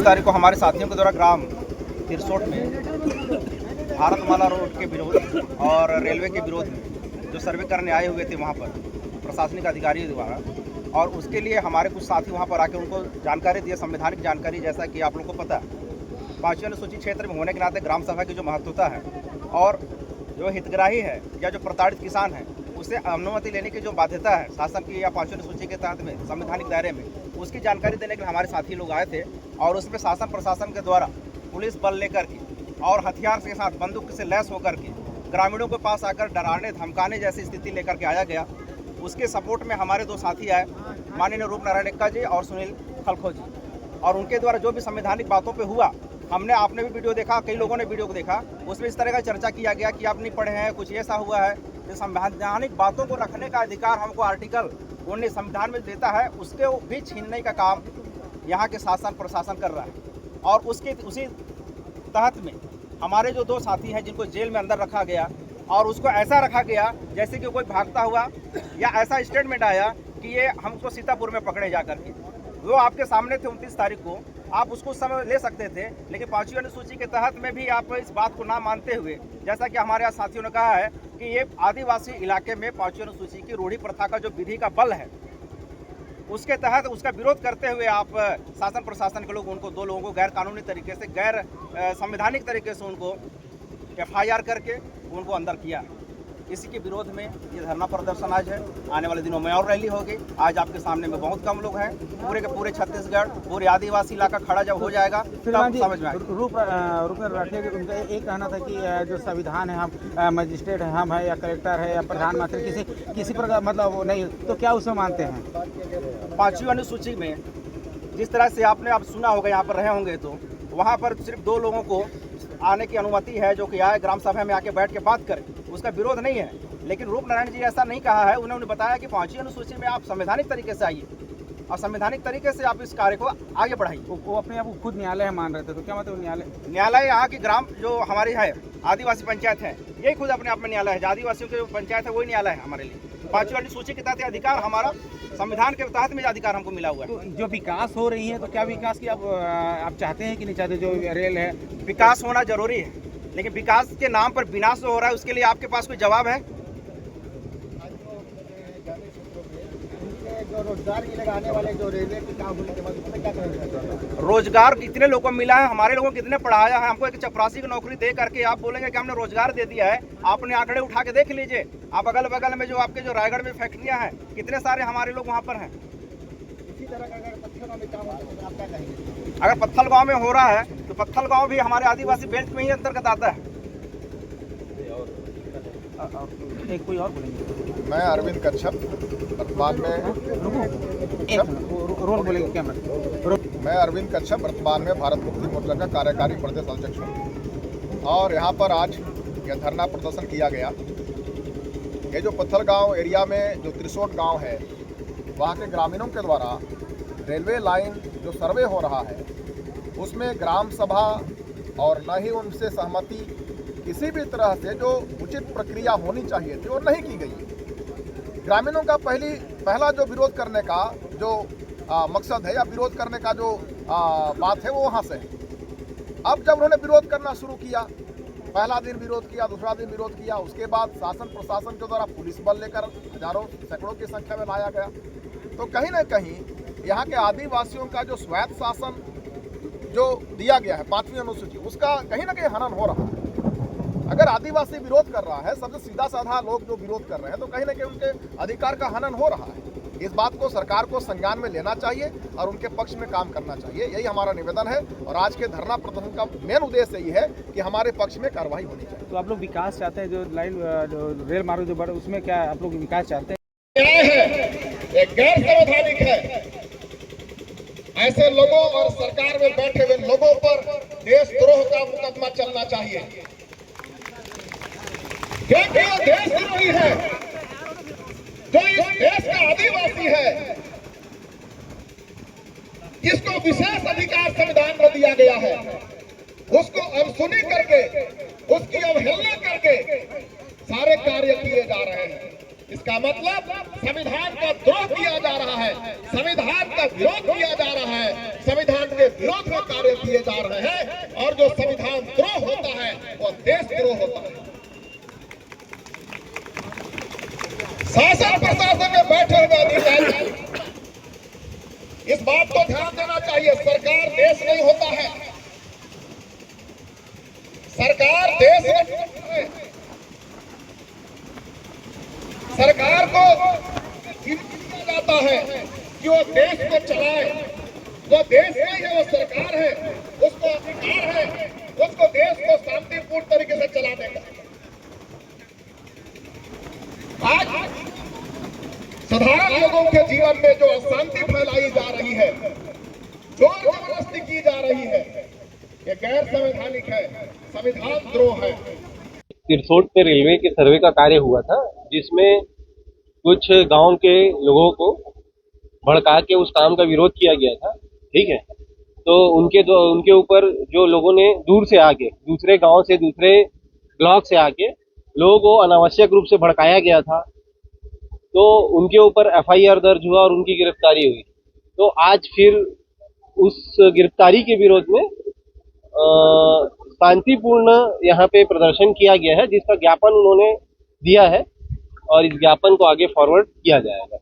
तारीख को हमारे साथियों के द्वारा ग्राम तिरसोट में भारतमाला रोड के विरोध और रेलवे के विरोध में जो सर्वे करने आए हुए थे वहाँ पर प्रशासनिक अधिकारियों द्वारा, और उसके लिए हमारे कुछ साथी वहाँ पर आके उनको जानकारी दिए, संवैधानिक जानकारी। जैसा कि आप लोगों को पता है, 5वीं अनुसूची क्षेत्र में होने के नाते ग्राम सभा की जो महत्वता है और जो हितग्राही है या जो प्रताड़ित किसान है उसे अनुमति लेने की जो बाध्यता है शासन की या 5वीं अनुसूची के तहत में संवैधानिक दायरे में, उसकी जानकारी देने के लिए हमारे साथी लोग आए थे। और उसमें शासन प्रशासन के द्वारा पुलिस बल लेकर के और हथियार के साथ बंदूक से लैस होकर के ग्रामीणों के पास आकर डराने धमकाने जैसी स्थिति लेकर के आया गया। उसके सपोर्ट में हमारे दो साथी आए, माननीय रूप नारायण एक्का जी और सुनील खलखो जी, और उनके द्वारा जो भी संवैधानिक बातों पे हुआ, आपने भी वीडियो देखा, कई लोगों ने वीडियो को देखा, उसमें इस तरह का चर्चा किया गया कि आप नहीं पढ़े हैं, कुछ ऐसा हुआ है। जो संवैधानिक बातों को रखने का अधिकार हमको आर्टिकल 19 संविधान में देता है, उसके भी छीनने का काम यहाँ के शासन प्रशासन कर रहा है। और उसी तहत में हमारे जो दो साथी हैं जिनको जेल में अंदर रखा गया, और उसको ऐसा रखा गया जैसे कि कोई भागता हुआ, या ऐसा स्टेटमेंट आया कि ये हमको सीतापुर में पकड़े जा करके। वो आपके सामने थे 29 तारीख को, आप उसको समय ले सकते थे, लेकिन 5वीं अनुसूची के तहत में भी आप इस बात को ना मानते हुए, जैसा कि हमारे यहाँ साथियों ने कहा है कि ये आदिवासी इलाके में 5वीं अनुसूची की रूढ़ी प्रथा का जो विधि का बल है, उसके तहत उसका विरोध करते हुए आप शासन प्रशासन के लोग उनको, दो लोगों को गैर कानूनी तरीके से, गैर संवैधानिक तरीके से उनको FIR करके उनको अंदर किया। इसी के विरोध में ये धरना प्रदर्शन आज है। आने वाले दिनों में और रैली होगी। आज आपके सामने में बहुत कम लोग हैं, पूरे के पूरे छत्तीसगढ़, पूरे आदिवासी इलाका खड़ा जब हो जाएगा तब समझ में आएगा। रूप रखे उनका एक कहना था कि जो संविधान है, हम मजिस्ट्रेट है, हम है या कलेक्टर है या प्रधानमंत्री, किसी प्रकार मतलब नहीं, तो क्या उसमें मानते हैं? 5वीं अनुसूची में जिस तरह से आपने अब सुना होगा, यहाँ पर रहे होंगे, तो वहाँ पर सिर्फ 2 लोगों को आने की अनुमति है, जो कि आए ग्राम सभा में आके बैठ के बात करें, उसका विरोध नहीं है। लेकिन रूप नारायण जी ऐसा नहीं कहा है, उन्होंने बताया कि 5वीं अनुसूची में आप संवैधानिक तरीके से आइए और संवैधानिक तरीके से आप इस कार्य को आगे बढ़ाइए। वो अपने आप को खुद न्यायालय मान रहे थे, तो क्या मतलब न्यायालय यहाँ की ग्राम जो हमारी है आदिवासी पंचायत है, यही खुद अपने आप में न्यायालय है। आदिवासियों की जो पंचायत है वही न्यायालय है हमारे लिए। 5वीं अनुसूची के तहत अधिकार हमारा संविधान के तहत में अधिकार हमको मिला हुआ है। तो जो विकास हो रही है, तो क्या विकास की आप चाहते हैं कि नहीं चाहते? जो रेल है, विकास होना जरूरी है, लेकिन विकास के नाम पर विनाश हो रहा है, उसके लिए आपके पास कोई जवाब है? जो रोजगार के लगाने वाले जो रेलवे के काम होने के बाद उसमें क्या करेंगे? रोजगार कितने लोगों को मिला है? हमारे लोगों को कितने पढ़ाया है? हमको एक चपरासी की नौकरी दे करके आप बोलेंगे कि हमने रोजगार दे दिया है? आपने आंकड़े उठा के देख लीजिए। आप अगल बगल में जो आपके जो रायगढ़ में फैक्ट्रियां हैं, कितने सारे हमारे लोग वहाँ पर हैं। इसी तरह का अगर पत्थलगांव में काम होता है तो आप क्या कहेंगे? अगर पत्थलगांव में हो रहा है तो पत्थलगांव भी हमारे आदिवासी बेल्ट में ही अंतर्गत आता है। एक कोई और बोलेंगे? मैं अरविंद कच्छप, वर्तमान में रोल बोलेंगे कैमरा। मैं अरविंद कच्छप, वर्तमान में भारत मुक्ति मोर्चा का कार्यकारी प्रदेश अध्यक्ष हूँ। और यहाँ पर आज यह धरना प्रदर्शन किया गया। ये जो पत्थलगांव एरिया में जो तिरसोट गांव है, वहाँ के ग्रामीणों के द्वारा रेलवे लाइन जो सर्वे हो रहा है, उसमें ग्राम सभा और न ही उनसे सहमति, किसी भी तरह से जो उचित प्रक्रिया होनी चाहिए थी वो नहीं की गई। ग्रामीणों का पहला जो विरोध करने का जो मकसद है या विरोध करने का जो बात है वो वहाँ से है। अब जब उन्होंने विरोध करना शुरू किया, पहला दिन विरोध किया, दूसरा दिन विरोध किया, उसके बाद शासन प्रशासन के द्वारा पुलिस बल लेकर हजारों सैकड़ों की संख्या में लाया गया। तो कहीं ना कहीं यहाँ के आदिवासियों का जो स्वायत्त शासन जो दिया गया है 5वीं अनुसूची, उसका कहीं ना कहीं हनन हो रहा है। अगर आदिवासी विरोध कर रहा है, सबसे सीधा साधा लोग जो विरोध कर रहे हैं, तो कहीं ना कहीं उनके अधिकार का हनन हो रहा है। इस बात को सरकार को संज्ञान में लेना चाहिए और उनके पक्ष में काम करना चाहिए। यही हमारा निवेदन है। और आज के धरना प्रदर्शन का मेन उद्देश्य यही है कि हमारे पक्ष में कार्रवाई होनी चाहिए। तो आप लोग विकास चाहते हैं? जो लाइन रेल मार्ग जो बढ़े, उसमें क्या आप लोग विकास चाहते हैं? गैर संवैधानिक है। ऐसे लोगों और सरकार में बैठे हुए लोगों पर देशद्रोह का मुकदमा चलना चाहिए, क्योंकि ये देशद्रोही है। जो इस देश का आदिवासी है, जिसको विशेष अधिकार संविधान में दिया गया है, उसको अनसुनी करके, उसकी अवहेलना करके सारे कार्य किए जा रहे हैं। इसका मतलब संविधान का द्रोह किया जा रहा है, संविधान का विरोध किया जा रहा है, संविधान के विरोध में कार्य किए जा रहे हैं। और जो संविधान द्रोह होता है वो देशद्रोह होता है। शासन प्रशासन में बैठे हुए अधिकारी इस बात को ध्यान देना चाहिए, सरकार देश नहीं होता है, सरकार देश नहीं है। सरकार को दिया जाता है कि वो देश को चलाए, वो देश नहीं है, वो सरकार है, उसको अधिकार है, उसको देश को शांतिपूर्ण तरीके से चलाने का। आज साधारण लोगों के जीवन में जो अशांति फैलाई जा रही है, जोर जबरदस्ती की जा रही है, ये गैर संवैधानिक है, संविधान द्रोह है। तिरसोट पे रेलवे के सर्वे का कार्य हुआ था, जिसमें कुछ गांव के लोगों को भड़का के उस काम का विरोध किया गया था। ठीक है, तो उनके ऊपर जो लोगों ने दूर से आके, दूसरे गांव से, दूसरे ब्लॉक से आके लोगों को अनावश्यक रूप से भड़काया गया था, तो उनके ऊपर FIR दर्ज हुआ और उनकी गिरफ्तारी हुई। तो आज फिर उस गिरफ्तारी के विरोध में शांतिपूर्ण यहाँ पे प्रदर्शन किया गया है, जिसका ज्ञापन उन्होंने दिया है और इस ज्ञापन को आगे फॉरवर्ड किया जाएगा।